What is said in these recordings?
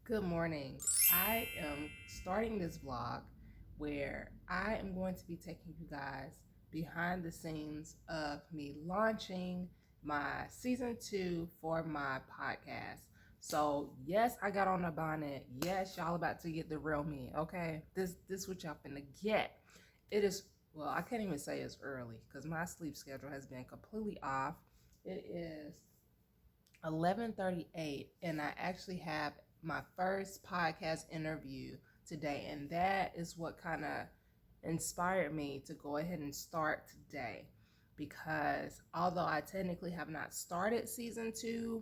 Good morning. I am starting this vlog where I am going to be taking you guys behind the scenes of me launching my season 2 for my podcast. So yes, I got on the bonnet. Yes, y'all about to get the real me. Okay, this what y'all finna get. It is well, I can't even say it's early because my sleep schedule has been completely off. It is 11:38 and I actually have my first podcast interview today, and that is what kind of inspired me to go ahead and start today, because although I technically have not started season 2,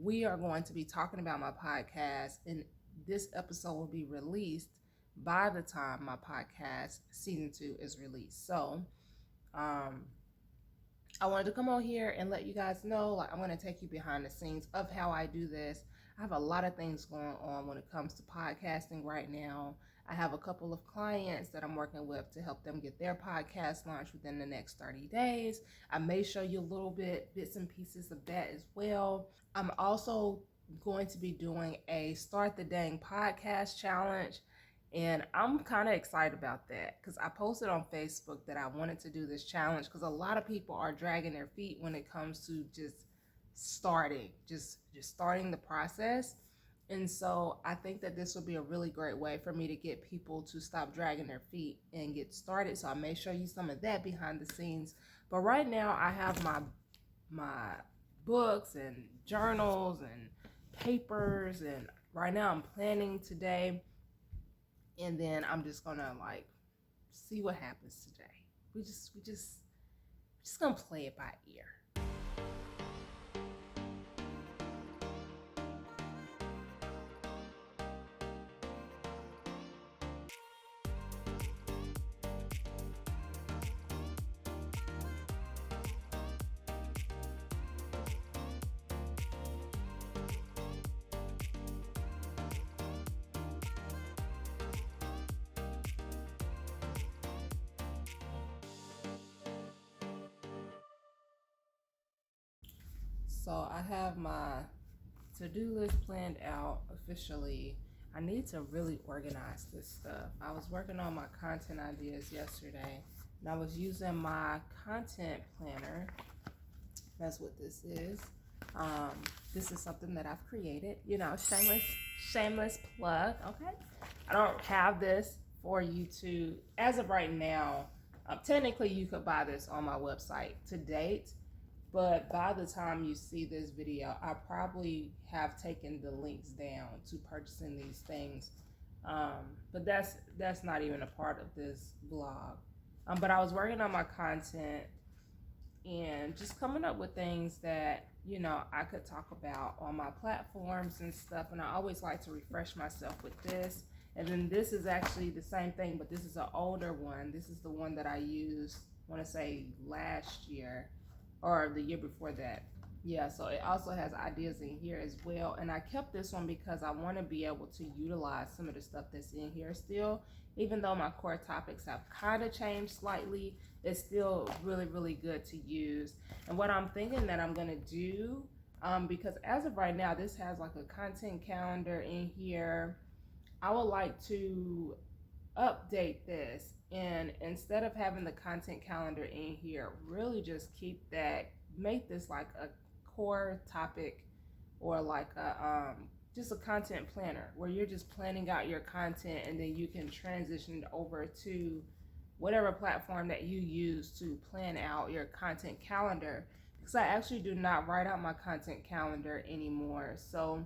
we are going to be talking about my podcast, and this episode will be released by the time my podcast season 2 is released. So um I wanted to come on here and let you guys know, like, I'm going to take you behind the scenes of how I do this. I have a lot of things going on when it comes to podcasting right now. I have a couple of clients that I'm working with to help them get their podcast launched within the next 30 days. I may show you a little bits and pieces of that as well. I'm also going to be doing a Start the Dang Podcast Challenge. And I'm kind of excited about that because I posted on Facebook that I wanted to do this challenge because a lot of people are dragging their feet when it comes to just starting the process. And so I think that this will be a really great way for me to get people to stop dragging their feet and get started. So I may show you some of that behind the scenes. But right now I have my books and journals and papers, and right now I'm planning today, and then I'm just gonna see what happens today. We just gonna play it by ear. So I have my to-do list planned out officially. I need to really organize this stuff. I was working on my content ideas yesterday, and I was using my content planner. That's what this is. Um, this is something that I've created. Shameless plug. Okay. I don't have this for you to, as of right now. Technically, you could buy this on my website to date, but by the time you see this video, I probably have taken the links down to purchasing these things. But that's not even a part of this vlog. But I was working on my content and just coming up with things that I could talk about on my platforms and stuff. And I always like to refresh myself with this. And then this is actually the same thing, but this is an older one. This is the one that I used, I want to say last year or the year before that. Yeah, so it also has ideas in here as well. And I kept this one because I want to be able to utilize some of the stuff that's in here still. Even though my core topics have kind of changed slightly, it's still really, really good to use. And what I'm thinking that I'm going to do, because as of right now, this has like a content calendar in here. I would like to update this, and instead of having the content calendar in here, really just make this like a core topic, or like a just a content planner where you're just planning out your content, and then you can transition over to whatever platform that you use to plan out your content calendar, because I actually do not write out my content calendar anymore. So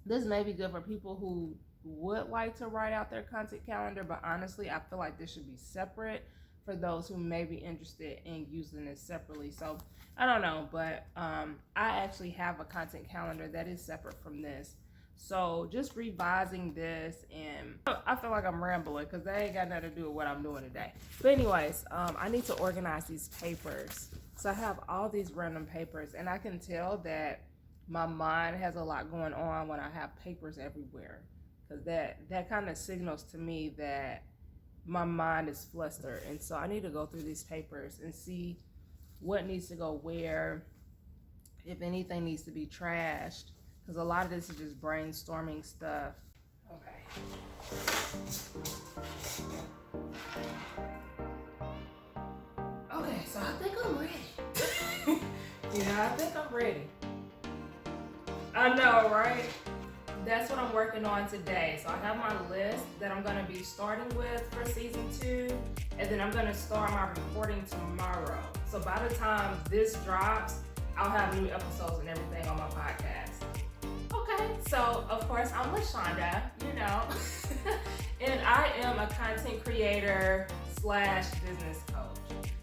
this may be good for people who would like to write out their content calendar, but honestly, I feel like this should be separate for those who may be interested in using this separately. So I don't know, but I actually have a content calendar that is separate from this. So just revising this, and I feel like I'm rambling because they ain't got nothing to do with what I'm doing today. But anyways, I need to organize these papers. So I have all these random papers, and I can tell that my mind has a lot going on when I have papers everywhere, because that kind of signals to me that my mind is flustered. And so I need to go through these papers and see what needs to go where, if anything needs to be trashed, because a lot of this is just brainstorming stuff. Okay. Okay, so I think I'm ready. Yeah, I think I'm ready. I know, right? That's what I'm working on today. So I have my list that I'm going to be starting with for season 2, and then I'm going to start my recording tomorrow. So by the time this drops, I'll have new episodes and everything on my podcast. Okay, so of course I'm Lashawnda, and I am a content creator / business coach.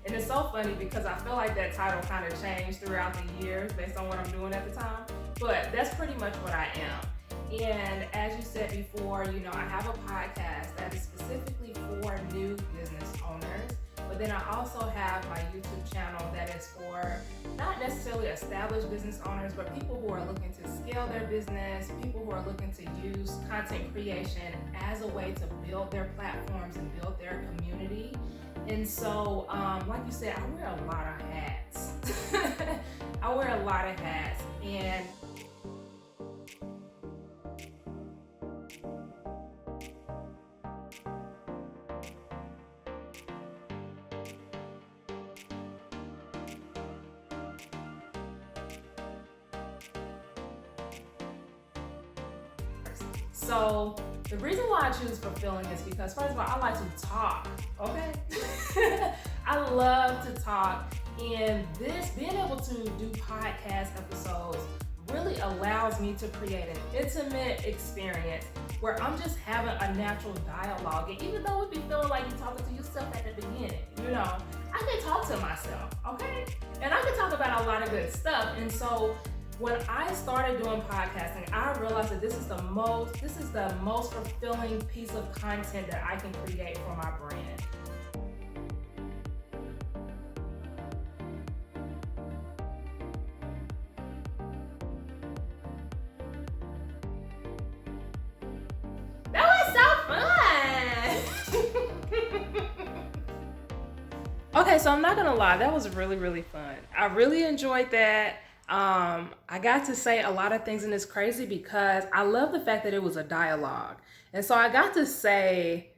And it's so funny because I feel like that title kind of changed throughout the years based on what I'm doing at the time, but that's pretty much what I am. And as you said before, I have a podcast that is specifically for new business owners, but then I also have my YouTube channel that is for not necessarily established business owners, but people who are looking to scale their business, people who are looking to use content creation as a way to build their platforms and build their community. And so, like you said, I wear a lot of hats. I wear a lot of hats, and so the reason why I choose fulfilling is because, first of all, I like to talk, okay? I love to talk, and being able to do podcast episodes really allows me to create an intimate experience where I'm just having a natural dialogue. And even though it be feeling like you're talking to yourself at the beginning, I can talk to myself, okay? And I can talk about a lot of good stuff. And so when I started doing podcasting, I realized that this is the most fulfilling piece of content that I can create for my brand. That was so fun! Okay, so I'm not gonna lie, that was really, really fun. I really enjoyed that. I got to say a lot of things, and it's crazy because I love the fact that it was a dialogue. And so I got to say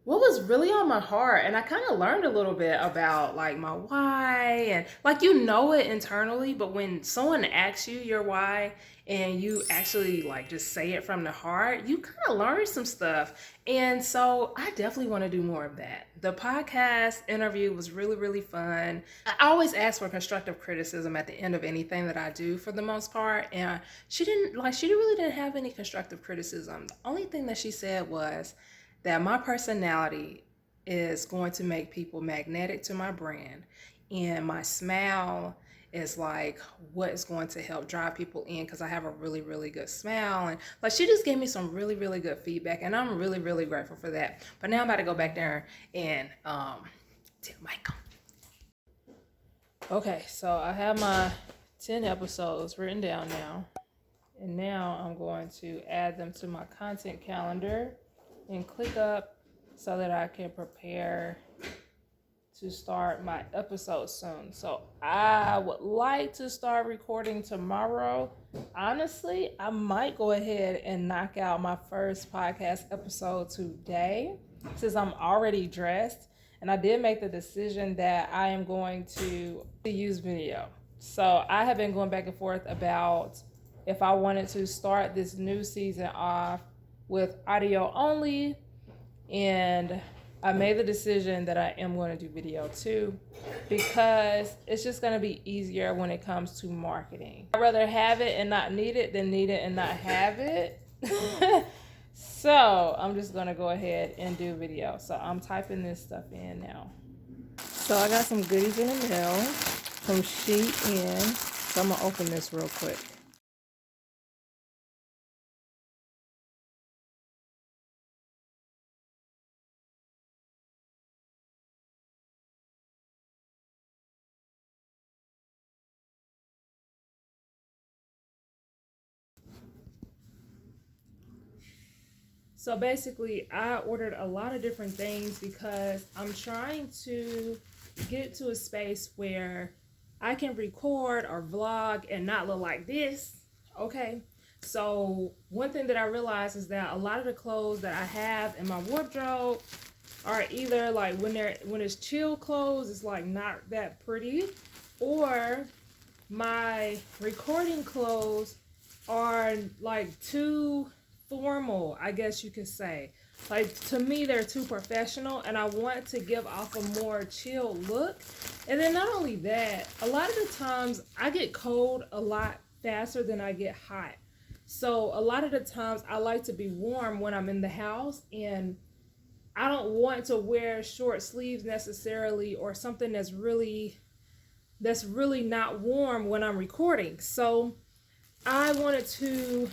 what was really on my heart, and I kind of learned a little bit about like my why, and like it internally, but when someone asks you your why and you actually like just say it from the heart, you kind of learn some stuff. And so I definitely want to do more of that. The podcast interview was really, really fun. I always ask for constructive criticism at the end of anything that I do for the most part, and she really didn't have any constructive criticism. The only thing that she said was that my personality is going to make people magnetic to my brand, and my smile is like what is going to help drive people in because I have a really, really good smile. And like she just gave me some really, really good feedback, and I'm really, really grateful for that. But now I'm about to go back there and take the mic on. Okay, so I have my 10 episodes written down now, and now I'm going to add them to my content calendar and click up so that I can prepare to start my episode soon. So I would like to start recording tomorrow. Honestly, I might go ahead and knock out my first podcast episode today since I'm already dressed, and I did make the decision that I am going to use video. So I have been going back and forth about if I wanted to start this new season off with audio only, and I made the decision that I am going to do video too because it's just going to be easier when it comes to marketing. I'd rather have it and not need it than need it and not have it. So I'm just going to go ahead and do video. So I'm typing this stuff in now. So I got some goodies in the mail from Shein. So I'm going to open this real quick. So basically, I ordered a lot of different things because I'm trying to get to a space where I can record or vlog and not look like this, okay? So one thing that I realized is that a lot of the clothes that I have in my wardrobe are either like when it's chill clothes, it's like not that pretty, or my recording clothes are like too formal, I guess you could say. Like, to me, they're too professional, and I want to give off a more chill look. And then not only that, a lot of the times I get cold a lot faster than I get hot. So a lot of the times I like to be warm when I'm in the house, and I don't want to wear short sleeves necessarily, or something that's really not warm when I'm recording. So I wanted to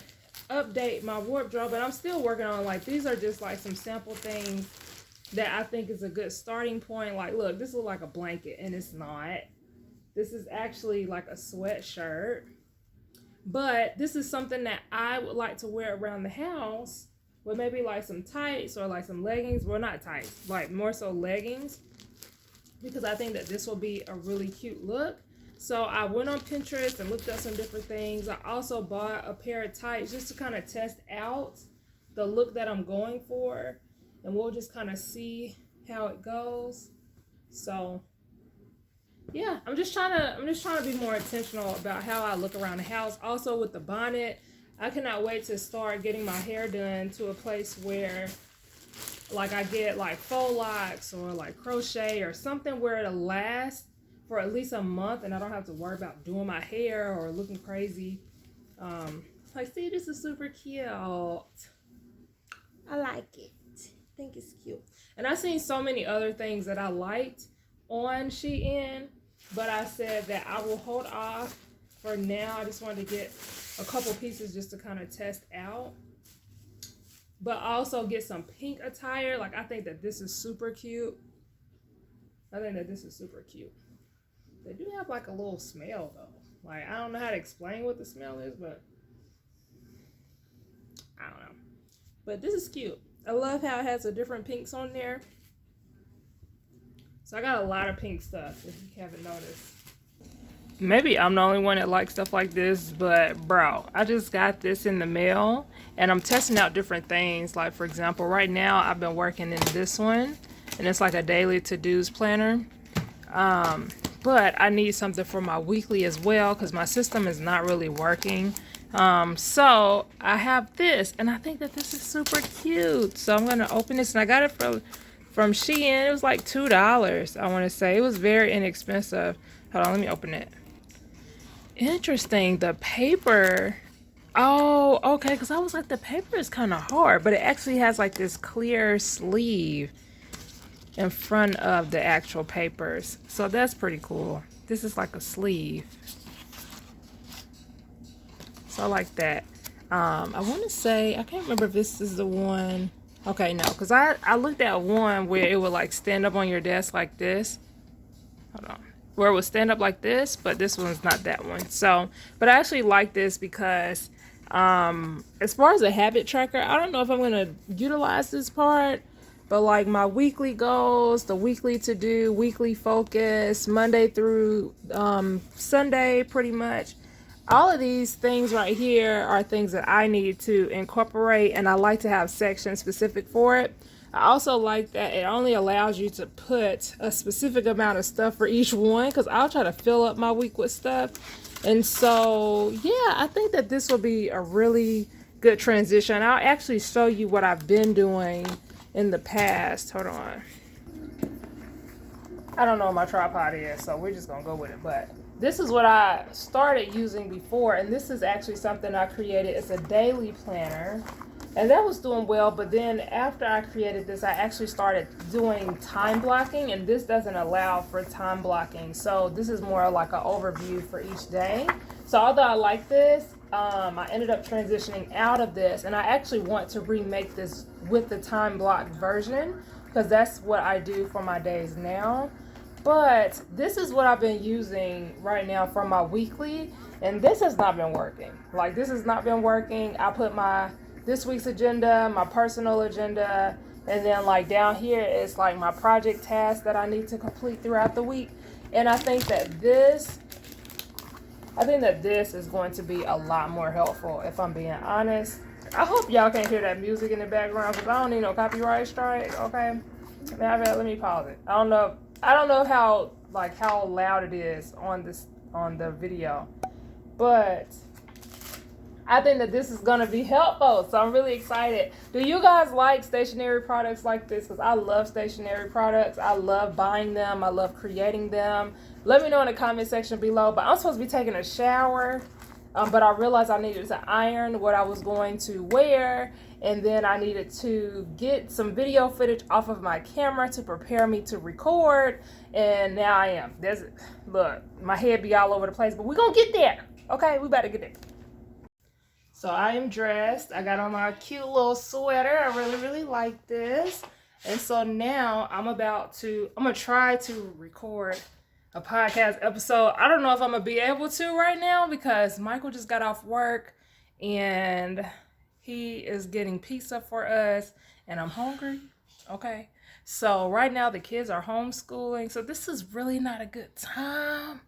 update my wardrobe, and I'm still working on, like, these are just like some sample things that I think is a good starting point. Like, look, this looks like a blanket, and it's not. This is actually like a sweatshirt, but this is something that I would like to wear around the house with maybe like some tights or like some leggings. Well, not tights, like more so leggings, because I think that this will be a really cute look. So I went on Pinterest and looked up some different things. I also bought a pair of tights just to kind of test out the look that I'm going for, and we'll just kind of see how it goes. So yeah, I'm just trying to be more intentional about how I look around the house. Also with the bonnet, I cannot wait to start getting my hair done to a place where like I get like faux locks or like crochet or something where it'll last for at least a month, and I don't have to worry about doing my hair or looking crazy. Like, see, this is super cute. I like it. I think it's cute. And I've seen so many other things that I liked on Shein, but I said that I will hold off for now. I just wanted to get a couple pieces just to kind of test out, but also get some pink attire. Like, I think that this is super cute. They do have like a little smell though. Like, I don't know how to explain what the smell is, but I don't know. But this is cute. I love how it has the different pinks on there. So I got a lot of pink stuff, if you haven't noticed. Maybe I'm the only one that likes stuff like this, but bro, I just got this in the mail, and I'm testing out different things. Like, for example, right now I've been working in this one, and it's like a daily to-dos planner. But I need something for my weekly as well, because my system is not really working. So I have this, and I think that this is super cute. So I'm going to open this, and I got it from Shein. It was like $2, I want to say. It was very inexpensive. Hold on, let me open it. Interesting. The paper. Oh, okay, because I was like, the paper is kind of hard, but it actually has like this clear sleeve in front of the actual papers. So that's pretty cool. This is like a sleeve. So I like that. I want to say, I can't remember if this is the one. Okay, no, because I looked at one where it would like stand up on your desk like this. Hold on. Where it would stand up like this, but this one's not that one. So, but I actually like this because as far as a habit tracker, I don't know if I'm going to utilize this part. But like my weekly goals, the weekly to do, weekly focus, Monday through Sunday, pretty much. All of these things right here are things that I need to incorporate, and I like to have sections specific for it. I also like that it only allows you to put a specific amount of stuff for each one, because I'll try to fill up my week with stuff. And so, yeah, I think that this will be a really good transition. I'll actually show you what I've been doing in the past. Hold on. I don't know what my tripod is, so we're just gonna go with it. But this is what I started using before, and this is actually something I created. It's a daily planner, and that was doing well. But then after I created this, I actually started doing time blocking, and this doesn't allow for time blocking. So this is more like an overview for each day. So although I like this, I ended up transitioning out of this, and I actually want to remake this with the time block version, because that's what I do for my days now. But this is what I've been using right now for my weekly, and this has not been working. Like, this has not been working. I put my this week's agenda, my personal agenda, and then like down here is like my project tasks that I need to complete throughout the week. And I think that this I think that this is going to be a lot more helpful, if I'm being honest. I hope y'all can't hear that music in the background because I don't need no copyright strike, okay? Let me pause it. I don't know how loud it is on the video, but I think that this is going to be helpful, so I'm really excited. Do you guys like stationery products like this? Because I love stationery products. I love buying them. I love creating them. Let me know in the comment section below. But I'm supposed to be taking a shower, but I realized I needed to iron what I was going to wear, and then I needed to get some video footage off of my camera to prepare me to record, and now I am. Look, my head be all over the place, but we're going to get there, okay? We better get there. So I am dressed. I got on my cute little sweater. I really, really like this. And so now I'm going to try to record a podcast episode. I don't know if I'm going to be able to right now because Michael just got off work and he is getting pizza for us and I'm hungry. Okay. So right now the kids are homeschooling. So this is really not a good time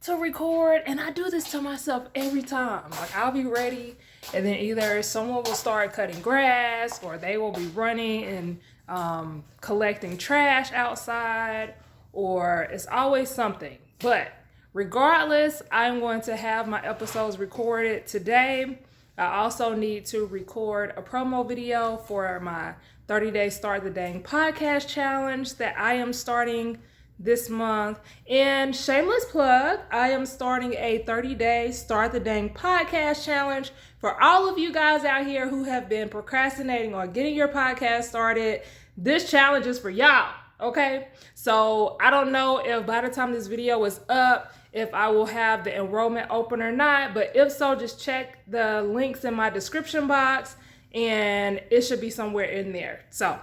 to record, and I do this to myself every time. Like, I'll be ready, and then either someone will start cutting grass, or they will be running and collecting trash outside, or it's always something. But regardless, I'm going to have my episodes recorded today. I also need to record a promo video for my 30-day Start the Dang podcast challenge that I am starting this month. And shameless plug, I am starting a 30-day Start the Dang podcast challenge for all of you guys out here who have been procrastinating on getting your podcast started. This challenge is for y'all, okay? So I don't know if by the time this video is up, if I will have the enrollment open or not, but if so, just check the links in my description box and it should be somewhere in there. So,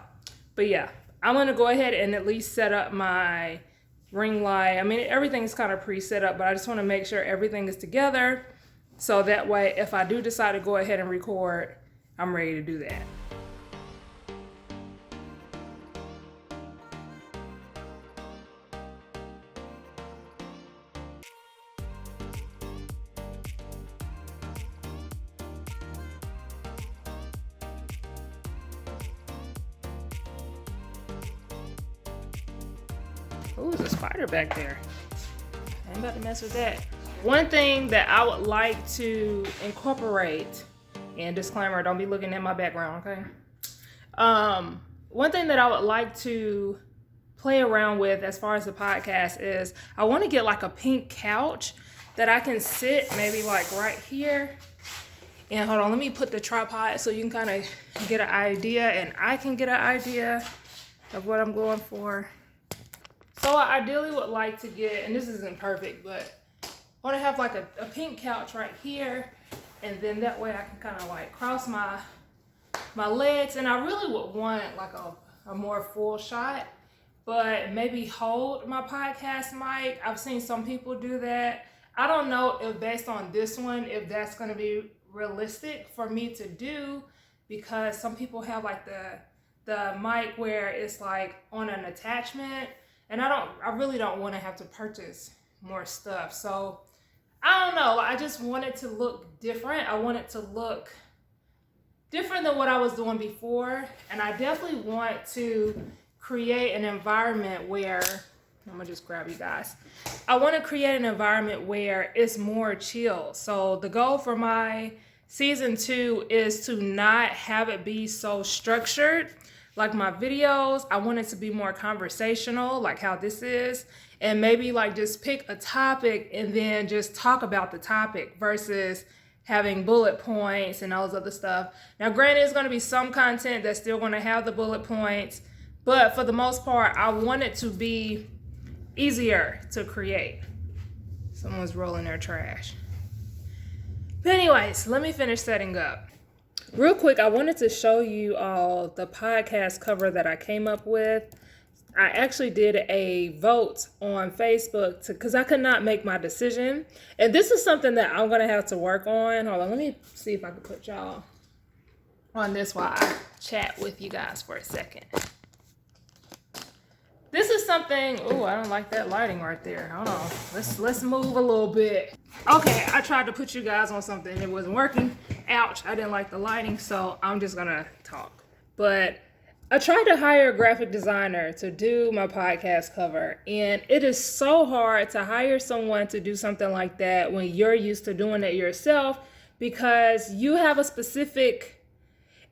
but yeah, I'm going to go ahead and at least set up my ring light. I mean, everything's kind of pre-set up, but I just want to make sure everything is together. So that way, if I do decide to go ahead and record, I'm ready to do that. Ooh, there's a spider back there. I ain't about to mess with that. One thing that I would like to incorporate, and disclaimer, don't be looking at my background, okay? One thing that I would like to play around with as far as the podcast is I want to get like a pink couch that I can sit maybe like right here. And hold on, let me put the tripod so you can kind of get an idea and I can get an idea of what I'm going for. So I ideally would like to get, and this isn't perfect, but I want to have like a pink couch right here, and then that way I can kind of like cross my legs, and I really would want like a more full shot, but maybe hold my podcast mic. I've seen some people do that. I don't know if based on this one, if that's going to be realistic for me to do, because some people have like the mic where it's like on an attachment. And I really don't want to have to purchase more stuff. So I don't know. I just want it to look different. I want it to look different than what I was doing before. And I definitely want to create an environment where, I'm gonna just grab you guys. I want to create an environment where it's more chill. So the goal for my season 2 is to not have it be so structured. Like my videos, I want it to be more conversational, like how this is, and maybe like just pick a topic and then just talk about the topic versus having bullet points and all this other stuff. Now, granted, it's going to be some content that's still going to have the bullet points, but for the most part, I want it to be easier to create. Someone's rolling their trash. But anyways, let me finish setting up. Real quick, I wanted to show you all the podcast cover that I came up with. I actually did a vote on Facebook because I could not make my decision. And this is something that I'm going to have to work on. Hold on, let me see if I can put y'all on this while I chat with you guys for a second. This is something, oh, I don't like that lighting right there. Hold on, let's move a little bit. Okay, I tried to put you guys on something. It wasn't working. Ouch, I didn't like the lighting, so I'm just gonna talk. But I tried to hire a graphic designer to do my podcast cover, and it is so hard to hire someone to do something like that when you're used to doing it yourself, because you have a specific,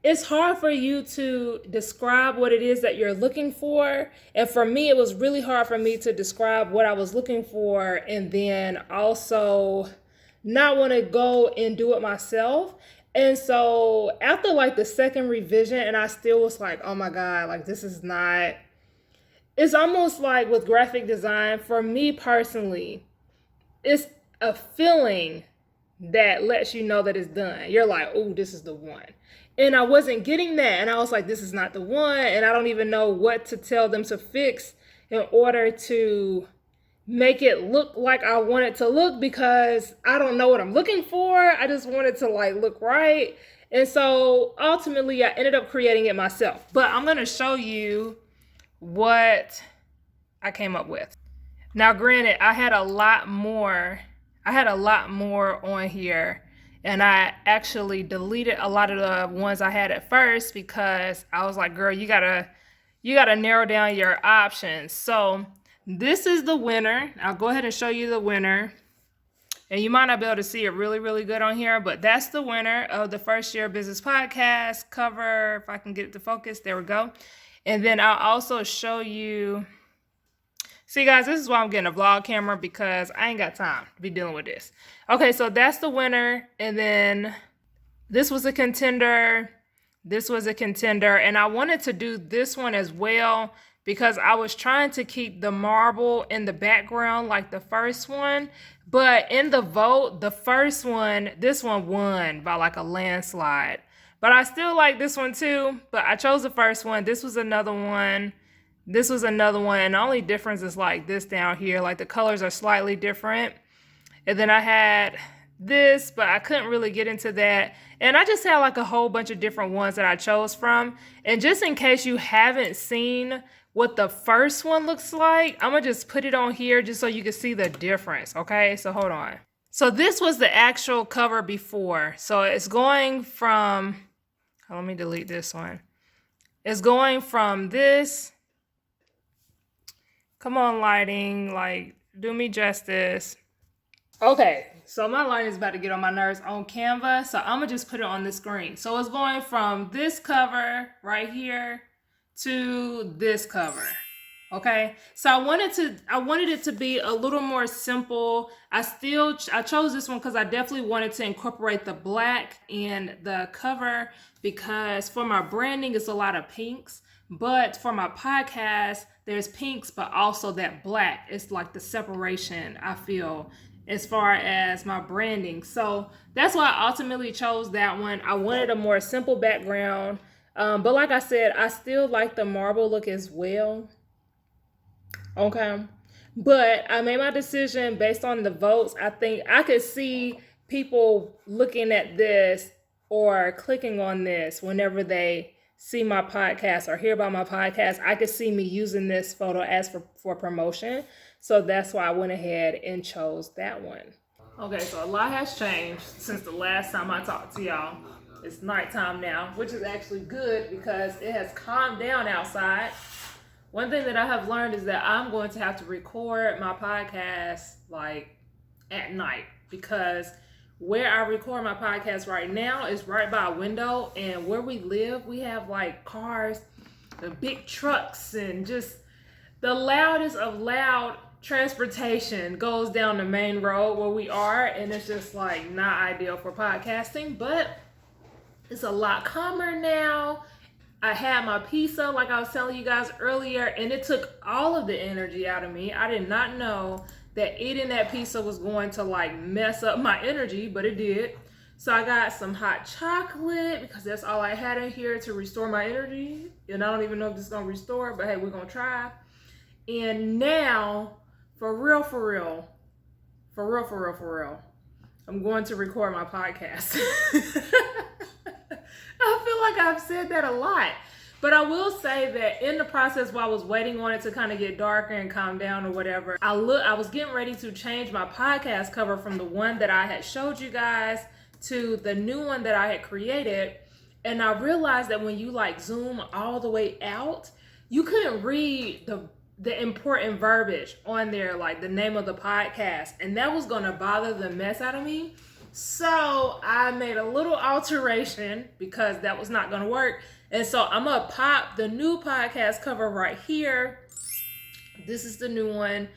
it's hard for you to describe what it is that you're looking for. And for me, it was really hard for me to describe what I was looking for and then also not want to go and do it myself. And so after like the second revision, and I still was like, oh my God, like this is not, it's almost like with graphic design, for me personally, it's a feeling that lets you know that it's done. You're like, oh, this is the one. And I wasn't getting that. And I was like, this is not the one. And I don't even know what to tell them to fix in order to make it look like I want it to look, because I don't know what I'm looking for. I just want it to like look right. And so ultimately I ended up creating it myself. But I'm going to show you what I came up with. Now, granted, I had a lot more on here. And I actually deleted a lot of the ones I had at first because I was like, girl, you gotta narrow down your options. So this is the winner. I'll go ahead and show you the winner. And you might not be able to see it really, really good on here, but that's the winner of the First Year Business Podcast cover. If I can get it to focus, there we go. And then I'll also show you, see guys, this is why I'm getting a vlog camera, because I ain't got time to be dealing with this. Okay, so that's the winner. And then this was a contender. This was a contender. And I wanted to do this one as well because I was trying to keep the marble in the background like the first one. But in the vote, the first one, this one won by like a landslide. But I still like this one too. But I chose the first one. This was another one. This was another one, and the only difference is like this down here, like the colors are slightly different. And then I had this, but I couldn't really get into that. And I just had like a whole bunch of different ones that I chose from. And just in case you haven't seen what the first one looks like, I'm gonna just put it on here just so you can see the difference, okay? So hold on. So this was the actual cover before. So it's going from, let me delete this one. It's going from this, come on, lighting, like, do me justice. Okay, so my lighting is about to get on my nerves on Canva, so I'm gonna just put it on the screen. So it's going from this cover right here to this cover. Okay, so I wanted it to be a little more simple. I chose this one because I definitely wanted to incorporate the black in the cover, because for my branding, it's a lot of pinks. But for my podcast, there's pinks, but also that black. It's like the separation, I feel, as far as my branding. So that's why I ultimately chose that one. I wanted a more simple background. But like I said, I still like the marble look as well. Okay. But I made my decision based on the votes. I think I could see people looking at this or clicking on this whenever they see my podcast or hear about my podcast. I could see me using this photo as for promotion. So that's why I went ahead and chose that one. Okay, so a lot has changed since the last time I talked to y'all. It's nighttime now, which is actually good because it has calmed down outside. One thing that I have learned is that I'm going to have to record my podcast like at night, because where I record my podcast right now is right by a window, and where we live, we have like cars, the big trucks, and just the loudest of loud transportation goes down the main road where we are, and it's just like not ideal for podcasting, but it's a lot calmer now. I had my pizza, like I was telling you guys earlier, and it took all of the energy out of me. I did not know that eating that pizza was going to like mess up my energy, but it did. So I got some hot chocolate because that's all I had in here to restore my energy. And I don't even know if this is gonna restore it, but hey, we're gonna try. And now, for real, I'm going to record my podcast. I feel like I've said that a lot, But I will say that in the process while I was waiting on it to kind of get darker and calm down or whatever, I was getting ready to change my podcast cover from the one that I had showed you guys to the new one that I had created. And I realized that when you like zoom all the way out, you couldn't read the important verbiage on there, like the name of the podcast. And that was going to bother the mess out of me. So I made a little alteration because that was not going to work. And so I'm going to pop the new podcast cover right here. This is the new one.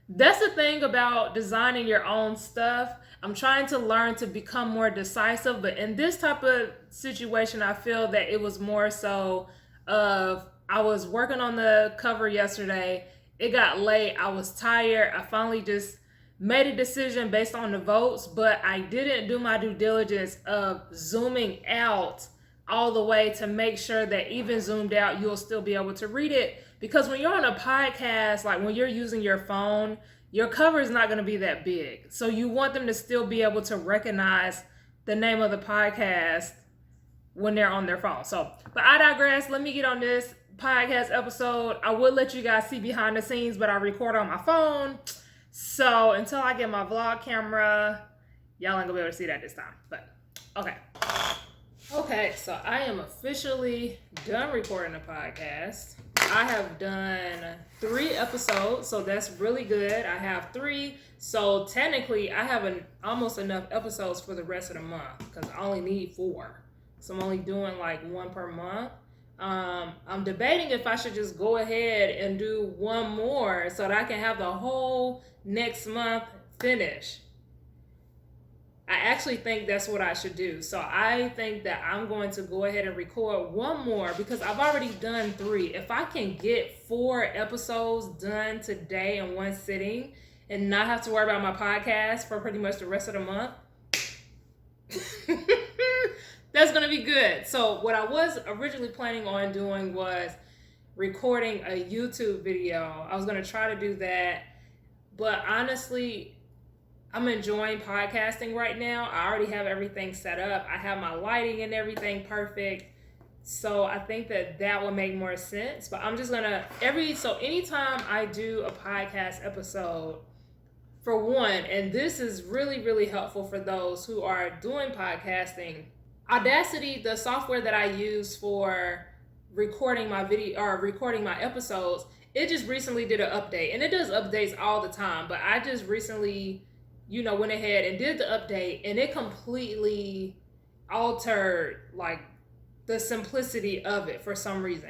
That's the thing about designing your own stuff. I'm trying to learn to become more decisive, but in this type of situation, I feel that it was more so of, I was working on the cover yesterday. It got late. I was tired. I finally just made a decision based on the votes, but I didn't do my due diligence of zooming out all the way to make sure that even zoomed out, you'll still be able to read it. Because when you're on a podcast, like when you're using your phone, your cover is not going to be that big. So you want them to still be able to recognize the name of the podcast when they're on their phone. So, but I digress. Let me get on this podcast episode. I would let you guys see behind the scenes, but I record on my phone. So until I get my vlog camera, y'all ain't gonna be able to see that this time. But okay. Okay, so I am officially done recording the podcast. I have done 3 episodes, so that's really good. I have 3, so technically I have almost enough episodes for the rest of the month because I only need 4. So I'm only doing like 1 per month. I'm debating if I should just go ahead and do 1 more so that I can have the whole next month finished. I actually think that's what I should do. So I think that I'm going to go ahead and record 1 more because I've already done 3. If I can get 4 episodes done today in one sitting and not have to worry about my podcast for pretty much the rest of the month, that's going to be good. So what I was originally planning on doing was recording a YouTube video. I was going to try to do that, but honestly, I'm enjoying podcasting right now. I already have everything set up. I have my lighting and everything perfect. So I think that will make more sense. But I'm just gonna, anytime I do a podcast episode, for one, and this is really, really helpful for those who are doing podcasting, Audacity, the software that I use for recording my video or recording my episodes, it just recently did an update. And it does updates all the time, but I just recently went ahead and did the update, and it completely altered like the simplicity of it for some reason.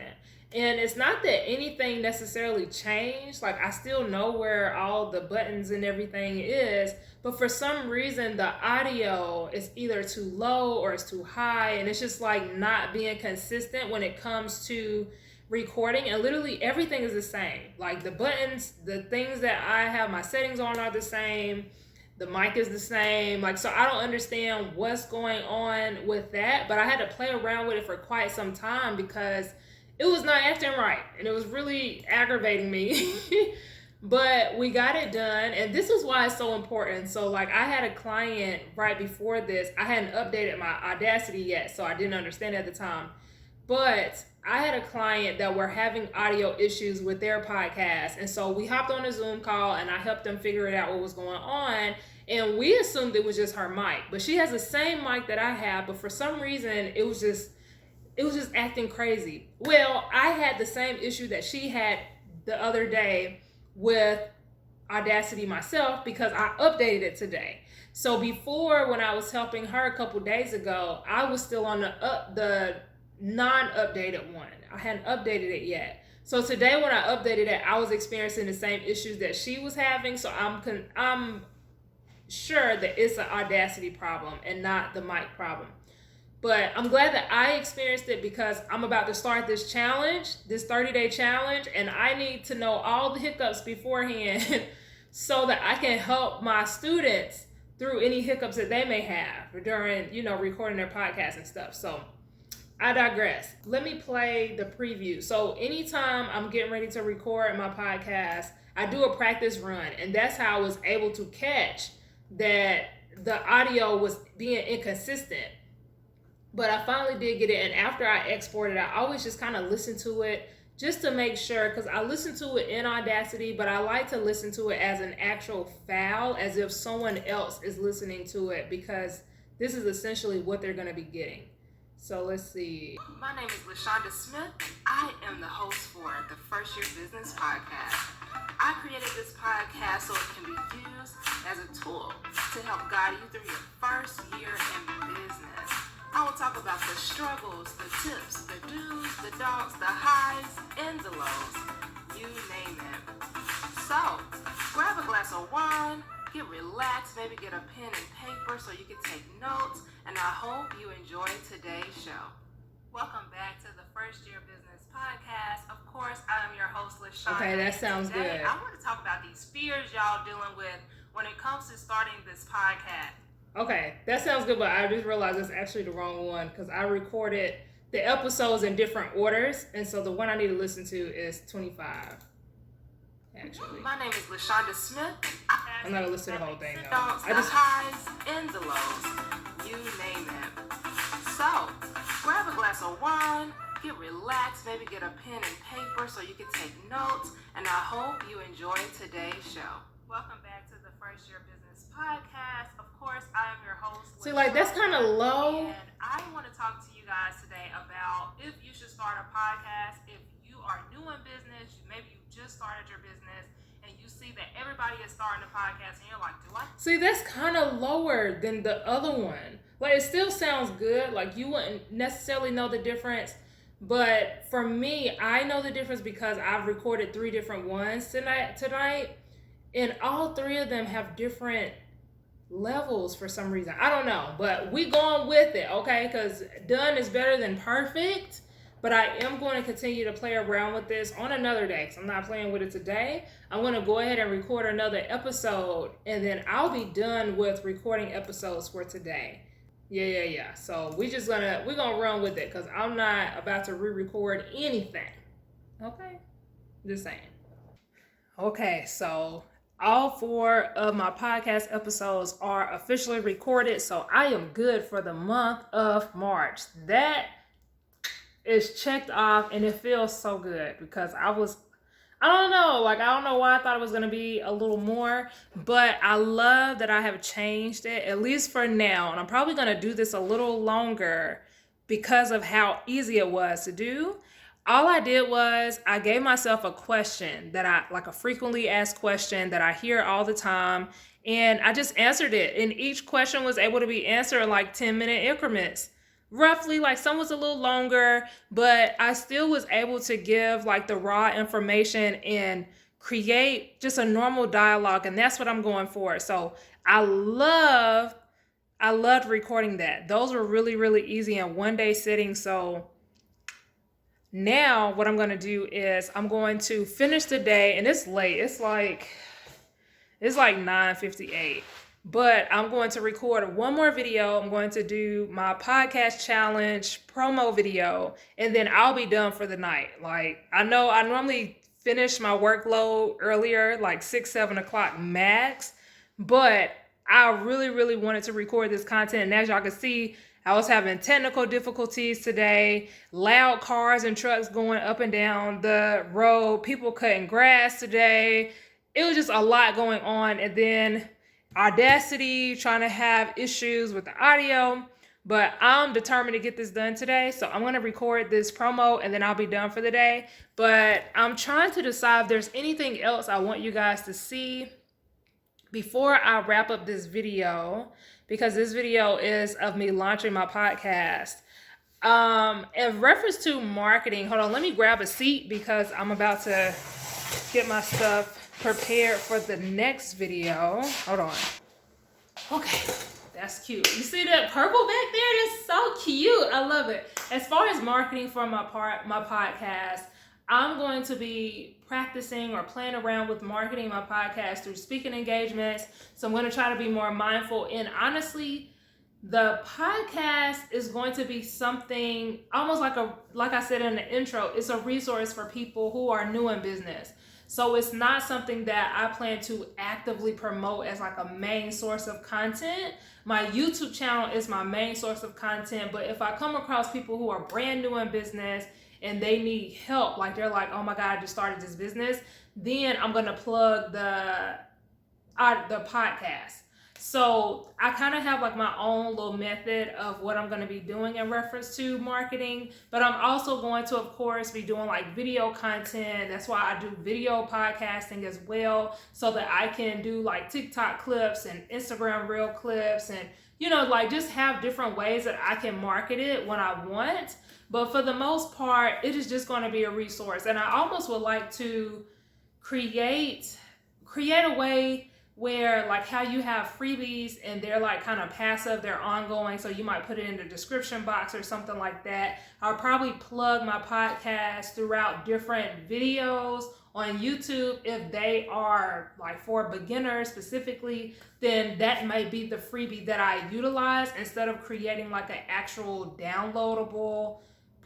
And it's not that anything necessarily changed. Like I still know where all the buttons and everything is, but for some reason the audio is either too low or it's too high, and it's just like not being consistent when it comes to recording. And literally everything is the same. Like the buttons, the things that I have my settings on are the same. The mic is the same. Like, so I don't understand what's going on with that, but I had to play around with it for quite some time because it was not acting right and it was really aggravating me. But we got it done, and this is why it's so important. So like I had a client right before this. I hadn't updated my Audacity yet, so I didn't understand at the time. But I had a client that were having audio issues with their podcast. And so we hopped on a Zoom call and I helped them figure it out what was going on. And we assumed it was just her mic, but she has the same mic that I have, but for some reason it was just acting crazy. Well, I had the same issue that she had the other day with Audacity myself because I updated it today. So before, when I was helping her a couple days ago, I was still on the non-updated one. I hadn't updated it yet. So today when I updated it, I was experiencing the same issues that she was having. So I'm sure that it's an Audacity problem and not the mic problem. But I'm glad that I experienced it because I'm about to start this challenge, this 30-day challenge, and I need to know all the hiccups beforehand so that I can help my students through any hiccups that they may have during, recording their podcast and stuff. So I digress. Let me play the preview. So anytime I'm getting ready to record my podcast, I do a practice run, and that's how I was able to catch that the audio was being inconsistent. But I finally did get it, and after I exported, I always just kind of listen to it just to make sure, because I listen to it in Audacity, but I like to listen to it as an actual file, as if someone else is listening to it, because this is essentially what they're going to be getting. So let's see. My name is Lashawnda Smith. I am the host for the First Year Business Podcast. I created this podcast so it can be used as a tool to help guide you through your first year in business. I will talk about the struggles, the tips, the do's, the don'ts, the highs, and the lows. You name it. So, grab a glass of wine, get relaxed, maybe get a pen and paper so you can take notes, and I hope you enjoy today's show. Welcome back to the First Year Business Podcast. Of course, I am your host, Lashawnda. Okay, that sounds good. I want to talk about these fears y'all dealing with when it comes to starting this podcast. Okay, that sounds good, but I just realized it's actually the wrong one because I recorded the episodes in different orders, and so the one I need to listen to is 25, actually. My name is Lashawnda Smith. I'm not going to listen to the whole thing, though. The highs and the lows. You name it. So, grab a glass of wine, get relaxed, maybe get a pen and paper so you can take notes, and I hope you enjoy today's show. Welcome back to the First Year Business Podcast. Of course, I am your host. See, like, that's kind of low. And I want to talk to you guys today about if you should start a podcast, if you are new in business, maybe you just started your business, and you see that everybody is starting a podcast, and you're like, do I? See, that's kind of lower than the other one. Like, it still sounds good. Like, you wouldn't necessarily know the difference. But for me, I know the difference because I've recorded 3 different ones tonight. And all 3 of them have different levels for some reason. I don't know, but we going with it, okay? Because done is better than perfect. But I am going to continue to play around with this on another day because I'm not playing with it today. I'm going to go ahead and record another episode, and then I'll be done with recording episodes for today. Yeah. So we're gonna run with it because I'm not about to re-record anything. Okay? Just saying. Okay, so all 4 of my podcast episodes are officially recorded, so I am good for the month of March. That is checked off, and it feels so good because I don't know why I thought it was going to be a little more, but I love that I have changed it, at least for now, and I'm probably going to do this a little longer because of how easy it was to do. All I did was I gave myself a question a frequently asked question that I hear all the time, and I just answered it. And each question was able to be answered in like 10-minute increments. Roughly, like some was a little longer, but I still was able to give like the raw information and create just a normal dialogue, and that's what I'm going for. So I loved recording that. Those were really, really easy in one-day sitting. So now what I'm going to do is I'm going to finish the day, and it's late. It's like 9:58. But I'm going to record one more video. I'm going to do my podcast challenge promo video, and then I'll be done for the night. Like, I know I normally finish my workload earlier, like 6-7 o'clock max, but I really, really wanted to record this content. And as y'all can see, I was having technical difficulties today, loud cars and trucks going up and down the road, people cutting grass today. It was just a lot going on. And then Audacity trying to have issues with the audio, but I'm determined to get this done today. So I'm going to record this promo and then I'll be done for the day. But I'm trying to decide if there's anything else I want you guys to see before I wrap up this video, because this video is of me launching my podcast. In reference to marketing, hold on, let me grab a seat because I'm about to get my stuff prepared for the next video. Hold on. Okay, that's cute. You see that purple back there? That's so cute. I love it. As far as marketing for my podcast, I'm going to be practicing or playing around with marketing my podcast through speaking engagements. So I'm going to try to be more mindful. And honestly, the podcast is going to be something almost like I said in the intro, it's a resource for people who are new in business. So it's not something that I plan to actively promote as like a main source of content. My YouTube channel is my main source of content, but if I come across people who are brand new in business and they need help, like they're like, oh my God, I just started this business, then I'm gonna plug the podcast. So I kind of have like my own little method of what I'm going to be doing in reference to marketing, but I'm also going to, of course, be doing like video content. That's why I do video podcasting as well, so that I can do like TikTok clips and Instagram reel clips and, you know, like just have different ways that I can market it when I want. But for the most part, it is just going to be a resource. And I almost would like to create a way where like how you have freebies and they're like kind of passive, they're ongoing, so you might put it in the description box or something like that. I'll probably plug my podcast throughout different videos on YouTube. If they are like for beginners specifically, then that might be the freebie that I utilize instead of creating like an actual downloadable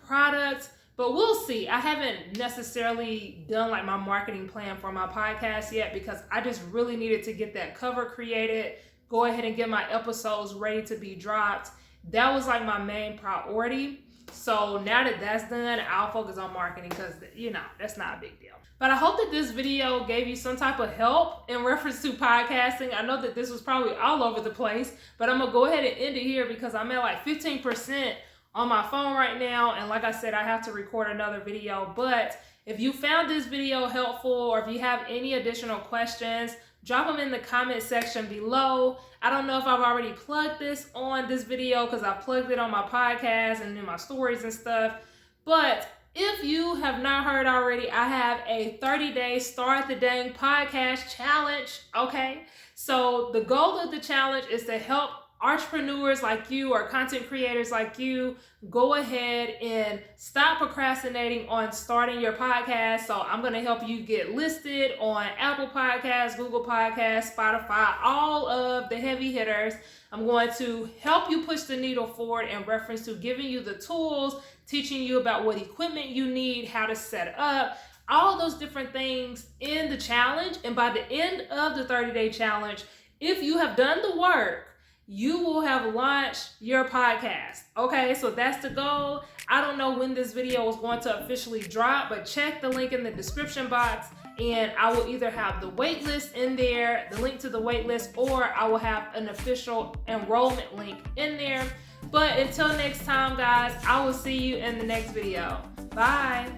product. But we'll see. I haven't necessarily done like my marketing plan for my podcast yet, because I just really needed to get that cover created, go ahead and get my episodes ready to be dropped. That was like my main priority. So now that that's done, I'll focus on marketing, because, you know, that's not a big deal. But I hope that this video gave you some type of help in reference to podcasting. I know that this was probably all over the place, but I'm going to go ahead and end it here because I'm at like 15% on my phone right now, and like I said, I have to record another video. But if you found this video helpful, or if you have any additional questions, drop them in the comment section below. I don't know if I've already plugged this on this video, because I plugged it on my podcast and in my stories and stuff. But if you have not heard already, I have a 30-day Start the Dang podcast challenge. Okay, so the goal of the challenge is to help entrepreneurs like you, or content creators like you, go ahead and stop procrastinating on starting your podcast. So I'm going to help you get listed on Apple Podcasts, Google Podcasts, Spotify, all of the heavy hitters. I'm going to help you push the needle forward in reference to giving you the tools, teaching you about what equipment you need, how to set up, all those different things in the challenge. And by the end of the 30-day challenge, if you have done the work, you will have launched your podcast. Okay, so that's the goal. I don't know when this video is going to officially drop, but check the link in the description box, and I will either have the wait list in there, the link to the wait list, or I will have an official enrollment link in there. But until next time, guys, I will see you in the next video. Bye.